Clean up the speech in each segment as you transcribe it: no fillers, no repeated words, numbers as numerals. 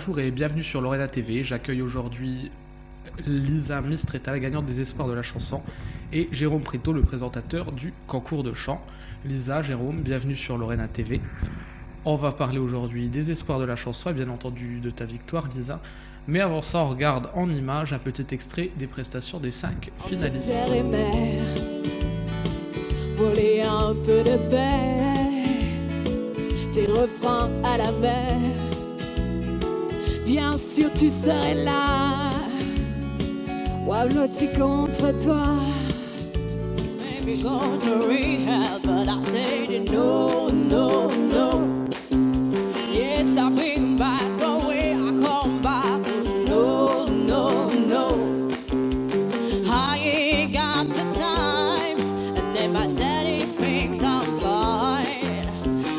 Bonjour et bienvenue sur Lorena TV. J'accueille aujourd'hui Lisa Mistretta, la gagnante des Espoirs de la chanson, et Jérôme Prito, le présentateur du concours de chant. Lisa, Jérôme, bienvenue sur Lorena TV. On va parler aujourd'hui des Espoirs de la chanson et bien entendu de ta victoire, Lisa. Mais avant ça, on regarde en images un petit extrait des prestations des 5 finalistes. Terre et mer, voler un peu de paix, tes refrains à la mer. Bien sûr tu serais là, Wablotti contre toi. Maybe go to rehab, but I said no, no, no. Yes, I'll bring back the way I come back. No, no, no. I ain't got the time, and then my daddy thinks I'm fine.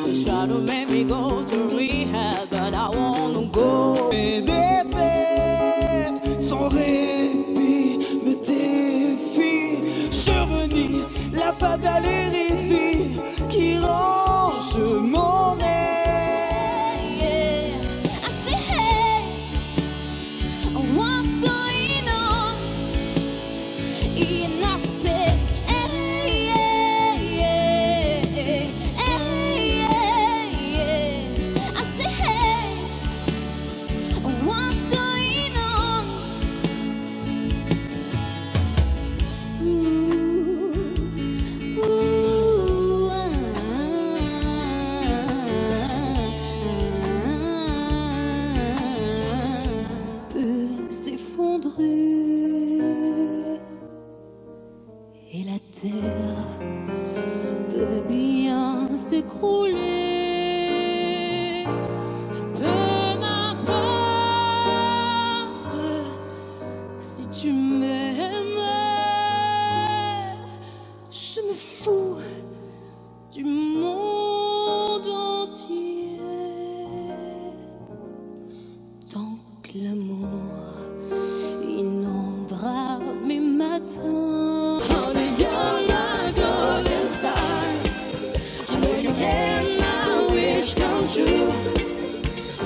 He's trying to make me go to rehab, but I wanna go. Mes défaites sans répit me défient. Survenir la fatale hérésie qui ronge mon air. Et la terre peut bien s'écrouler. Peu m'importe si tu m'aimes. Je me fous du monde entier. Tant que l'amour inondera mes matins.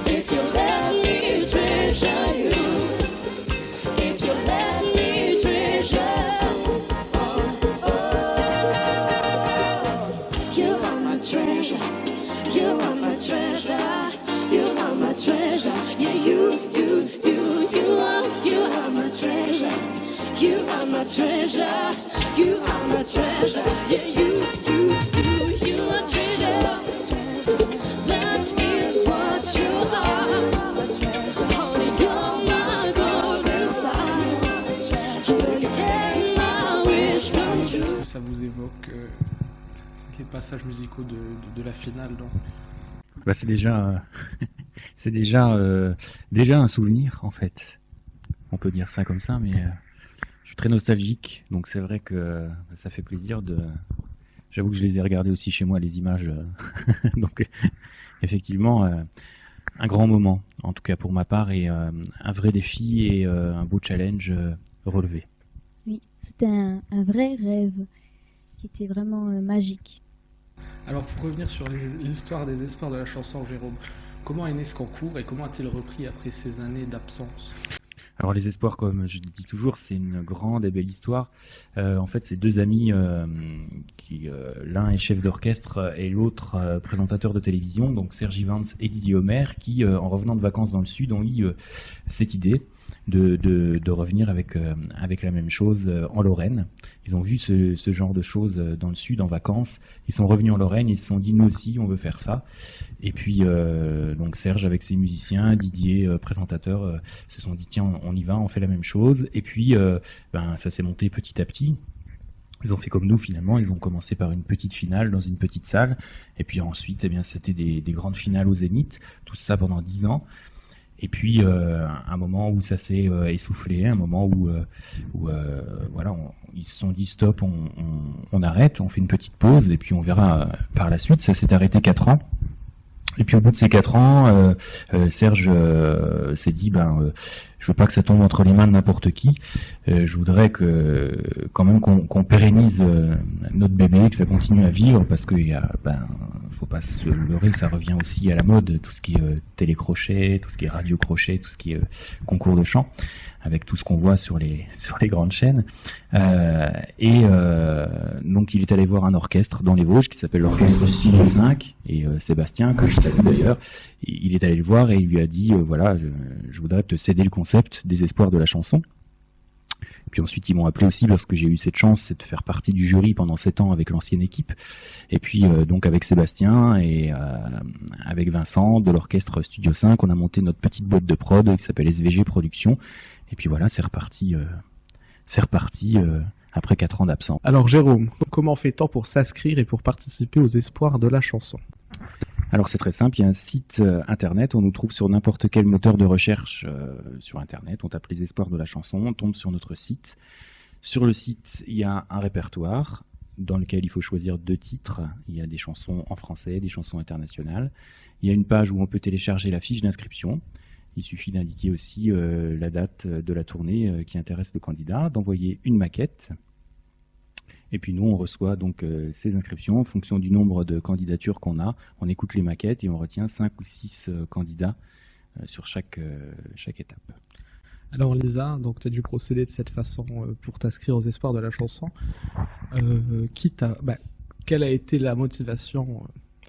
If you let me treasure you, if you let me treasure, you are my treasure, you are my treasure, you are my treasure, yeah you are my treasure, you are my treasure, you are my treasure, yeah you are treasure. Est-ce que ça vous évoque les passages musicaux de la finale donc bah, c'est déjà un souvenir en fait. On peut dire ça comme ça, mais je suis très nostalgique, donc c'est vrai que ça fait plaisir de. J'avoue que je les ai regardés aussi chez moi les images, donc effectivement un grand moment en tout cas pour ma part et un vrai défi et un beau challenge relevé. Oui, c'était un vrai rêve qui était vraiment magique. Alors pour revenir sur l'histoire des Espoirs de la chanson, Jérôme, comment est né ce concours et comment a-t-il repris après ces années d'absence ? Alors les Espoirs, comme je dis toujours, c'est une grande et belle histoire. En fait, c'est deux amis qui, l'un est chef d'orchestre et l'autre présentateur de télévision, donc Serge Ivance et Didier Homer, qui, en revenant de vacances dans le Sud, ont eu cette idée de revenir avec la même chose en Lorraine. Ils ont vu ce genre de choses dans le Sud en vacances. Ils sont revenus en Lorraine, ils se sont dit nous aussi on veut faire ça. Et puis donc Serge avec ses musiciens, Didier présentateur, se sont dit tiens on y va, on fait la même chose. Et puis ça s'est monté petit à petit. Ils ont fait comme nous finalement, ils ont commencé par une petite finale dans une petite salle. Et puis ensuite c'était des grandes finales au Zénith, tout ça pendant 10 ans. Et puis un moment où ça s'est essoufflé, un moment où voilà, ils se sont dit stop, on arrête, on fait une petite pause et puis on verra par la suite. Ça s'est arrêté 4 ans. Et puis au bout de ces 4 ans, Serge s'est dit je veux pas que ça tombe entre les mains de n'importe qui. Je voudrais quand même qu'on pérennise notre bébé, que ça continue à vivre, parce que faut pas se leurrer, ça revient aussi à la mode, tout ce qui est télécrochet, tout ce qui est radio-crochet, tout ce qui est concours de chant, avec tout ce qu'on voit sur les grandes chaînes. Donc il est allé voir un orchestre dans les Vosges qui s'appelle l'Orchestre Studio 5, et Sébastien, que je salue d'ailleurs, il est allé le voir et il lui a dit voilà, je voudrais te céder le concept des espoirs de la chanson. Puis ensuite ils m'ont appelé aussi parce que j'ai eu cette chance, c'est de faire partie du jury pendant 7 ans avec l'ancienne équipe. Et puis donc avec Sébastien et avec Vincent de l'Orchestre Studio 5, on a monté notre petite boîte de prod qui s'appelle SVG Productions. Et puis voilà, c'est reparti après 4 ans d'absence. Alors Jérôme, comment fait-on pour s'inscrire et pour participer aux espoirs de la chanson? Alors c'est très simple, il y a un site internet, on nous trouve sur n'importe quel moteur de recherche sur internet, on tape les espoirs de la chanson, on tombe sur notre site. Sur le site, il y a un répertoire dans lequel il faut choisir 2 titres. Il y a des chansons en français, des chansons internationales. Il y a une page où on peut télécharger la fiche d'inscription. Il suffit d'indiquer aussi la date de la tournée qui intéresse le candidat, d'envoyer une maquette. Et puis nous, on reçoit donc ces inscriptions en fonction du nombre de candidatures qu'on a. On écoute les maquettes et on retient 5 ou 6 candidats sur chaque étape. Alors Lisa, donc tu as dû procéder de cette façon pour t'inscrire aux espoirs de la chanson. Quelle a été la motivation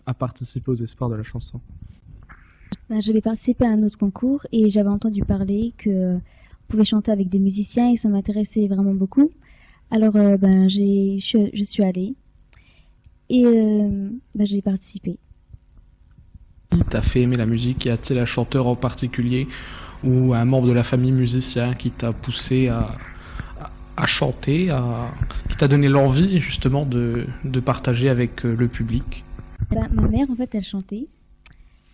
à participer aux espoirs de la chanson? J'avais participé à un autre concours et j'avais entendu parler qu'on pouvait chanter avec des musiciens et ça m'intéressait vraiment beaucoup. Alors je suis allée et j'ai participé. Qui t'a fait aimer la musique? Y a-t-il un chanteur en particulier ou un membre de la famille musicien qui t'a poussé à chanter, qui t'a donné l'envie justement de partager avec le public? Ma mère, en fait, elle chantait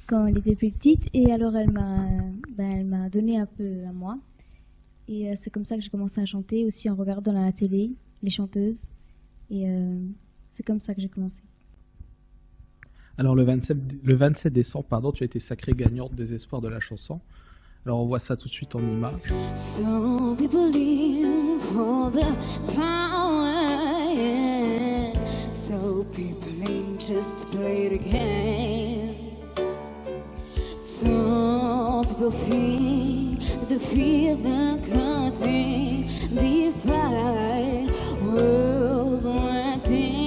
quand elle était plus petite et alors elle m'a donné un peu à moi. Et c'est comme ça que j'ai commencé à chanter, aussi en regardant à la télé les chanteuses. Et c'est comme ça que j'ai commencé. Alors le 27 décembre, tu as été sacrée gagnante des espoirs de la chanson. Alors on voit ça tout de suite en images. Some people live for the power, yeah. So people ain't just play the game. Some people feel the fear that can't divide worlds within.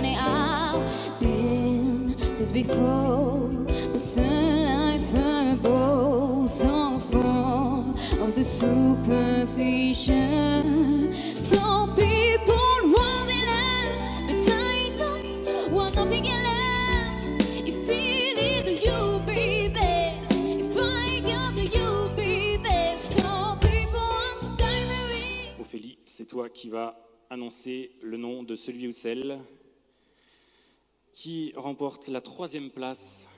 I've been this before, but some life above, some form of the superficial. Some people want the land, but I don't want nothing in land. You feel it, you baby. If I got you, baby. Some people want diary. Ophélie, c'est toi qui vas annoncer le nom de celui ou celle qui remporte la 3e place.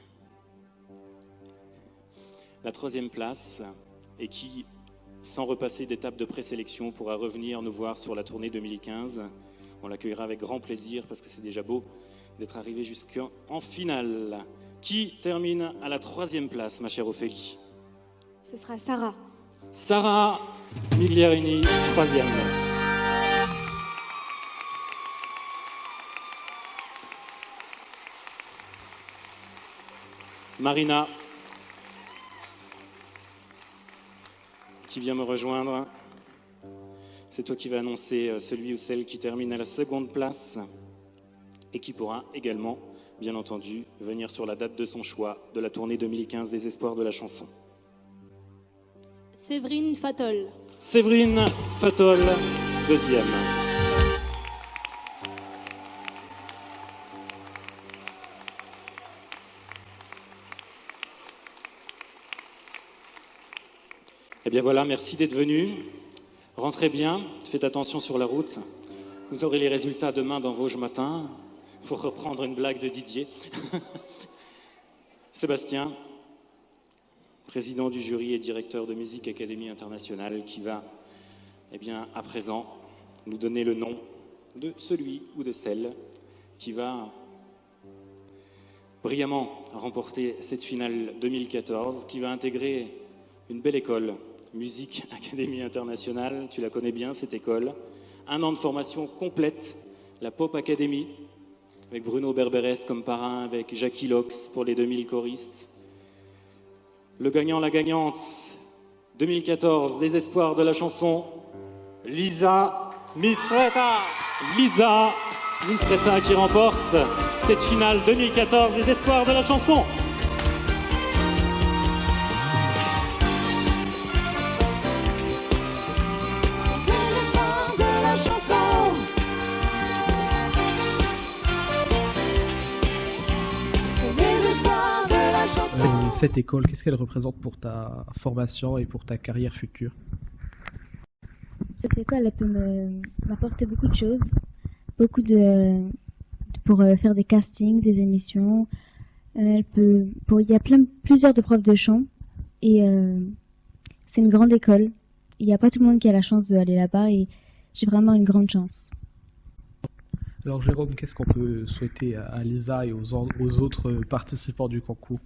La 3e place et qui, sans repasser d'étape de présélection, pourra revenir nous voir sur la tournée 2015. On l'accueillera avec grand plaisir parce que c'est déjà beau d'être arrivé jusqu'en finale. Qui termine à la 3e place, ma chère Ophélie? Ce sera Sarah. Sarah Miglierini, 3e. Marina, qui vient me rejoindre. C'est toi qui vas annoncer celui ou celle qui termine à la 2e place et qui pourra également, bien entendu, venir sur la date de son choix de la tournée 2015 des espoirs de la chanson. Séverine Fatol. Séverine Fatol, 2e. Eh bien voilà, merci d'être venu. Rentrez bien, faites attention sur la route. Vous aurez les résultats demain dans Vosges Matin. Il faut reprendre une blague de Didier. Sébastien, président du jury et directeur de Musique Académie Internationale, qui va, eh bien, à présent, nous donner le nom de celui ou de celle qui va brillamment remporter cette finale 2014, qui va intégrer une belle école, Musique Académie Internationale, tu la connais bien cette école. 1 an de formation complète, la Pop Academy, avec Bruno Berberes comme parrain, avec Jackie Lox pour les 2000 choristes. Le gagnant, la gagnante, 2014, des espoirs de la chanson, Lisa Mistretta. Lisa Mistretta qui remporte cette finale 2014 des espoirs de la chanson. Cette école, qu'est-ce qu'elle représente pour ta formation et pour ta carrière future? Cette école, elle peut m'apporter beaucoup de choses, pour faire des castings, des émissions. Il y a plusieurs de profs de chant et c'est une grande école. Il n'y a pas tout le monde qui a la chance d'aller là-bas et j'ai vraiment une grande chance. Alors Jérôme, qu'est-ce qu'on peut souhaiter à Lisa et aux autres participants du concours?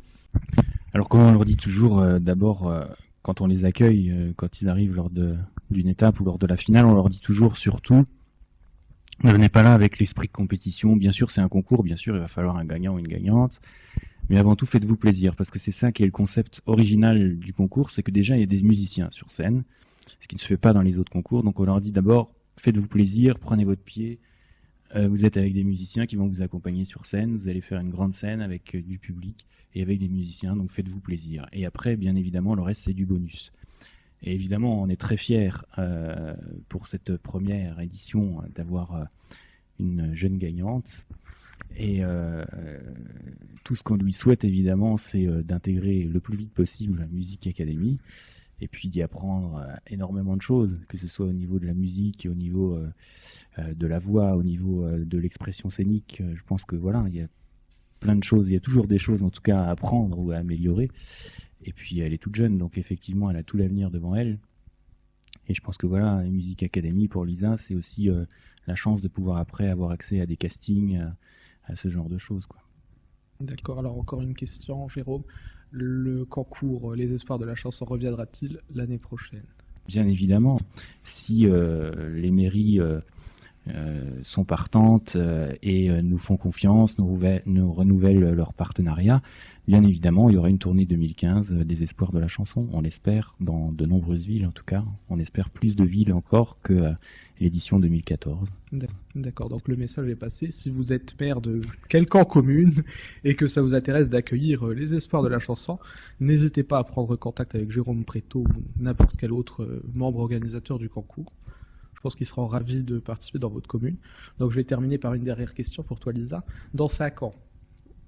Alors comme on leur dit toujours, d'abord quand on les accueille, quand ils arrivent lors d'une étape ou lors de la finale, on leur dit toujours surtout, ne venez pas là avec l'esprit de compétition. Bien sûr c'est un concours, bien sûr il va falloir un gagnant ou une gagnante, mais avant tout faites-vous plaisir, parce que c'est ça qui est le concept original du concours, c'est que déjà il y a des musiciens sur scène, ce qui ne se fait pas dans les autres concours. Donc on leur dit d'abord, faites-vous plaisir, prenez votre pied, vous êtes avec des musiciens qui vont vous accompagner sur scène, vous allez faire une grande scène avec du public et avec des musiciens, donc faites-vous plaisir. Et après, bien évidemment, le reste c'est du bonus. Et évidemment, on est très fiers pour cette première édition d'avoir une jeune gagnante. Et tout ce qu'on lui souhaite, évidemment, c'est d'intégrer le plus vite possible la Musique Academy, et puis d'y apprendre énormément de choses, que ce soit au niveau de la musique, au niveau de la voix, au niveau de l'expression scénique. Je pense que voilà, il y a plein de choses, il y a toujours des choses en tout cas à apprendre ou à améliorer. Et puis elle est toute jeune, donc effectivement elle a tout l'avenir devant elle. Et je pense que voilà, la Musique Academy pour Lisa, c'est aussi la chance de pouvoir après avoir accès à des castings, à ce genre de choses, quoi. D'accord, alors encore une question, Jérôme. Le concours Les Espoirs de la chanson reviendra-t-il l'année prochaine? Bien évidemment, si les mairies sont partantes et nous font confiance, nous renouvellent leur partenariat, bien évidemment il y aura une tournée 2015 des Espoirs de la chanson. On l'espère dans de nombreuses villes en tout cas, on espère plus de villes encore que l'édition 2014. D'accord, donc le message est passé. Si vous êtes maire de quelconque commune et que ça vous intéresse d'accueillir les Espoirs de la chanson, n'hésitez pas à prendre contact avec Jérôme Préto ou n'importe quel autre membre organisateur du concours. Je pense qu'ils seront ravis de participer dans votre commune. Donc je vais terminer par une dernière question pour toi Lisa. Dans 5 ans,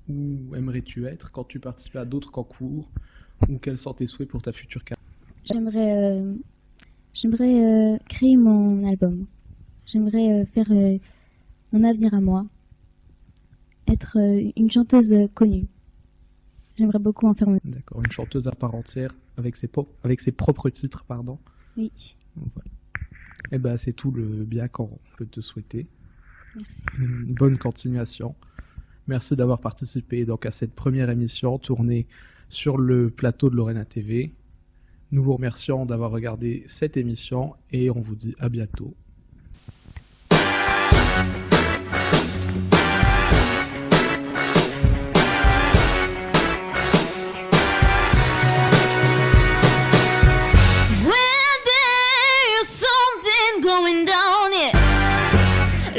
où aimerais-tu être quand tu participes à d'autres concours, ou quels sont tes souhaits pour ta future carrière? J'aimerais créer mon album. J'aimerais faire mon avenir à moi. Être une chanteuse connue. J'aimerais beaucoup en faire. D'accord, une chanteuse à part entière avec ses propres titres, pardon. Oui. Voilà. Eh ben, c'est tout le bien qu'on peut te souhaiter. Merci. Bonne continuation. Merci d'avoir participé donc à cette première émission tournée sur le plateau de Lorena TV. Nous vous remercions d'avoir regardé cette émission et on vous dit à bientôt.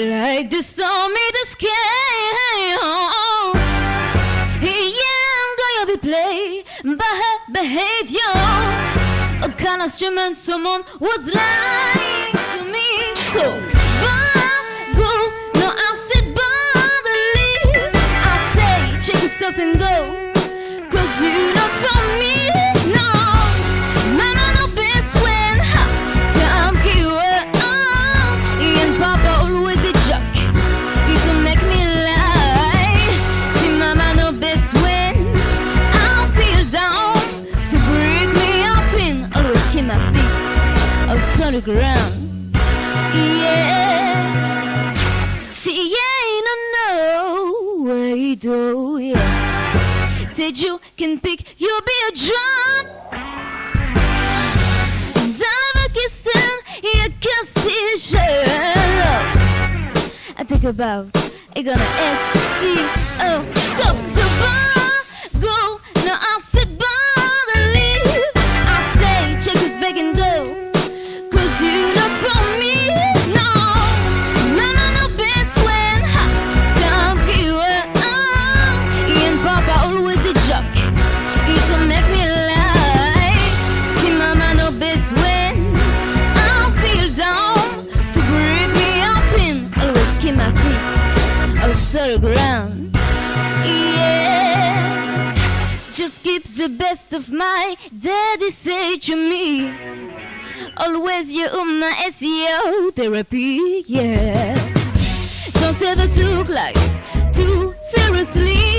Like the storm in the sky, yeah, I'm gonna be played by her behavior. A kind of instrument someone was lying to me. So, go, no, I said, believe. I say, check your stuff and go, 'cause you're not from me. The ground, yeah. See, no way, yeah. That you can pick, you'll be a drum. position. I think about it gonna S-T-O. Stop, so go. Now I sit by the lead. I say, check this back and go. Cause you not for me. No, no best friend. Don't give up. And Papa always a joke. It don't make me lie. See mama no best friend. I feel down to break me up in. Always keep my feet on solid ground. Yeah, just keeps the best of my daddy say to me. Always you my SEO therapy, yeah. Don't ever took life too seriously.